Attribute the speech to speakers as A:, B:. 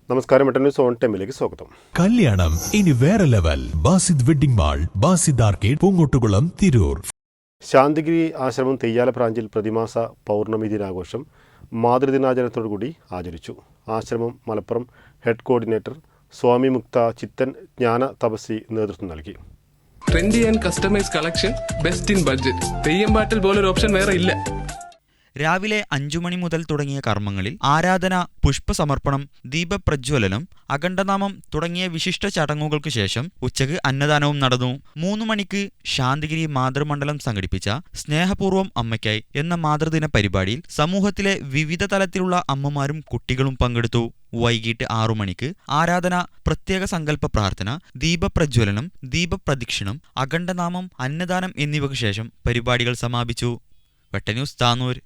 A: നമസ്കാരം, news on ടൈമിലേക്ക് സ്വാഗതം.
B: കല്യാണം ഇനി വേറെ level. Basid wedding mall, Basid arcade, Poongottukulam, Tirur.
A: Santhigiri Ashram Theyyala ബ്രാഞ്ചിൽ പ്രതിമാസ പൗർണമി ദിനാഘോഷം മാതൃദിനാചരണത്തോടുകൂടി ആചരിച്ചു. ആശ്രമം മലപ്പുറം ഹെഡ് കോർഡിനേറ്റർ സ്വാമി മുക്ത ചിത്തൻ ജ്ഞാന തപസ്വി നേതൃത്വം നൽകി.
C: Trendy and customise collection, best in budget. Theyyam പാട്ടിൽ പോലൊരു ഓപ്ഷൻ വേറെ ഇല്ല.
D: രാവിലെ 5 മണി മുതൽ തുടങ്ങിയ കർമ്മങ്ങളിൽ ആരാധന, പുഷ്പസമർപ്പണം, ദീപപ്രജ്വലനം, അഖണ്ഡനാമം തുടങ്ങിയ വിശിഷ്ട ചടങ്ങുകൾക്ക് ശേഷം ഉച്ചയ്ക്ക് അന്നദാനവും നടന്നു. 3 മണിക്ക് ശാന്തിഗിരി മാതൃമണ്ഡലം സംഘടിപ്പിച്ച സ്നേഹപൂർവ്വം അമ്മയ്ക്കായി എന്ന മാതൃദിന പരിപാടിയിൽ സമൂഹത്തിലെ വിവിധ തലത്തിലുള്ള അമ്മമാരും കുട്ടികളും പങ്കെടുത്തു. വൈകിട്ട് 6 മണിക്ക് ആരാധന, പ്രത്യേക സങ്കല്പ പ്രാർത്ഥന, ദീപപ്രജ്വലനം, ദീപപ്രദക്ഷിണം, അഖണ്ഡനാമം, അന്നദാനം എന്നിവയ്ക്ക് ശേഷം പരിപാടികൾ സമാപിച്ചു. ന്യൂസ് താനൂർ.